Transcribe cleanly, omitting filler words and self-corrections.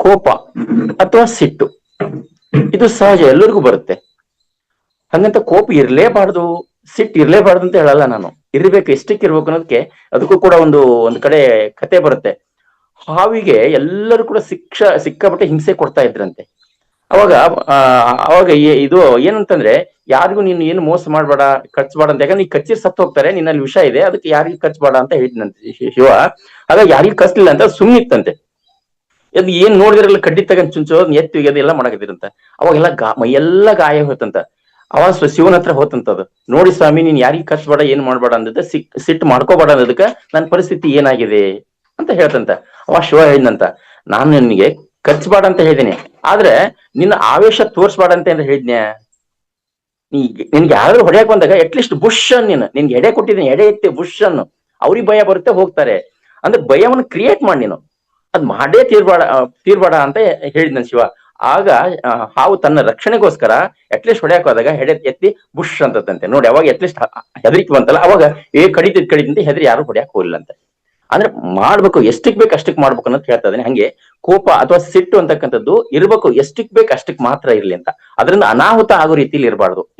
ಕೋಪ ಅಥವಾ ಸಿಟ್ಟು ಇದು ಸಹಜ, ಎಲ್ಲರಿಗೂ ಬರುತ್ತೆ. ಹಂಗಂತ ಕೋಪ ಇರ್ಲೇಬಾರ್ದು, ಸಿಟ್ಟು ಇರ್ಲೇಬಾರ್ದು ಅಂತ ಹೇಳಲ್ಲ ನಾನು. ಇರ್ಬೇಕು, ಎಷ್ಟಕ್ಕೆ ಇರ್ಬೇಕು ಅನ್ನೋದಕ್ಕೆ ಅದಕ್ಕೂ ಕೂಡ ಒಂದು ಕಡೆ ಕತೆ ಬರುತ್ತೆ. ಹಾವಿಗೆ ಎಲ್ಲರೂ ಕೂಡ ಸಿಕ್ಕಾಪಟ್ಟೆ ಹಿಂಸೆ ಕೊಡ್ತಾ ಇದ್ರಂತೆ. ಅವಾಗ ಅವಾಗ ಇದು ಏನಂತಂದ್ರೆ, ಯಾರಿಗೂ ನೀನು ಏನು ಮೋಸ ಮಾಡ್ಬೇಡ, ಖರ್ಚಬೇಡ ಅಂತ. ಯಾಕಂದ್ರೆ ಈ ಕಚ್ಚಿರ್ ಸತ್ತು ಹೋಗ್ತಾರೆ, ನಿನ್ನಲ್ಲಿ ವಿಷ ಇದೆ, ಅದಕ್ಕೆ ಯಾರಿಗೂ ಖರ್ಚಬೇಡ ಅಂತ ಹೇಳಿದ್ನಂತೆ ಶಿವ. ಆಗ ಯಾರಿಗೂ ಕಚ್ಲಿಲ್ಲ ಅಂತ ಸುಮ್ನಿತ್ತಂತೆ. ಅದು ಏನ್ ನೋಡಿದ್ರಲ್ಲ, ಕಡ್ಡಿ ತಗೊಂಡ್ ಚುಂಚೋದ್, ಎತ್ತಿ ಅದೆಲ್ಲ ಮಾಡಕತ್ತಿರಂತ. ಅವಾಗೆಲ್ಲ ಮೈಯೆಲ್ಲ ಗಾಯ ಹೋತಂತ. ಅವ ಶಿವನ ಹತ್ರ ಹೋತಂತದು. ನೋಡಿ ಸ್ವಾಮಿ, ನೀನ್ ಯಾರಿಗೂ ಖರ್ಚಬೇಡ, ಏನ್ ಮಾಡ್ಬೇಡ ಅಂದದ, ಸಿಟ್ಟು ಮಾಡ್ಕೋಬೇಡ ಅನ್ನೋದಕ್ಕ ನನ್ನ ಪರಿಸ್ಥಿತಿ ಏನಾಗಿದೆ ಅಂತ ಹೇಳ್ತಂತ. ಅವ ಶಿವ ಹೇಳಿದಂತ, ನಾನು ನಿನ್ಗೆ ಖರ್ಚಬೇಡ ಅಂತ ಹೇಳಿದೀನಿ, ಆದ್ರೆ ನಿನ್ನ ಆವೇಶ ತೋರ್ಸ್ಬೇಡ ಅಂತ ಏನ್ ಹೇಳಿದ್ನ್ಯಾ? ನಿನ್ಗೆ ಯಾರು ಹೊಡೆಯಕ್ ಬಂದಾಗ ಅಟ್ಲೀಸ್ಟ್ ಬುಷ್ ನಿನ್ಗೆ ಎಡೆ ಕೊಟ್ಟಿದ್ದೀನಿ, ಎಡೆ ಎತ್ತಿ ಬುಷ್ ಅನ್ನು. ಅವ್ರಿಗೆ ಭಯ ಬರುತ್ತೆ, ಹೋಗ್ತಾರೆ. ಅಂದ್ರೆ ಭಯವನ್ನು ಕ್ರಿಯೇಟ್ ಮಾಡಿ ನೀನು, ಅದ್ ಮಾಡೇ ತೀರ್ಬೇಡ ಅಂತ ಹೇಳಿದ್ ಶಿವ. ಆಗ ಹಾವು ತನ್ನ ರಕ್ಷಣೆಗೋಸ್ಕರ ಅಟ್ಲೀಸ್ಟ್ ಹೊಡೆಯಕ್ ಹೋದಾಗ ಹೆಡೆ ಎತ್ತಿ ಬುಷ್ ಅಂತಂತೆ. ನೋಡಿ, ಅವಾಗ ಅಟ್ಲೀಸ್ಟ್ ಹೆದರಿಕೆ ಬಂತಲ್ಲ, ಅವಾಗ ಕಡಿತಂತೆ ಹೆದರಿ ಯಾರು ಹೊಡೆಯಕ್ ಹೋಗ್ಲಿಲ್ಲ ಅಂತ. ಅಂದ್ರೆ ಮಾಡ್ಬೇಕು, ಎಷ್ಟಕ್ ಬೇಕು ಅಷ್ಟಕ್ ಮಾಡ್ಬೇಕು ಅನ್ನೋದು ಹೇಳ್ತಾ ಇದ್ದಾನೆ. ಹಂಗೆ ಕೋಪ ಅಥವಾ ಸಿಟ್ಟು ಅಂತಕ್ಕಂಥದ್ದು ಇರ್ಬೇಕು, ಎಷ್ಟಕ್ ಬೇಕು ಅಷ್ಟಕ್ ಮಾತ್ರ ಇರ್ಲಿ ಅಂತ. ಅದರಿಂದ ಅನಾಹುತ ಆಗೋ ರೀತಿಲಿ ಇರಬಾರ್ದು.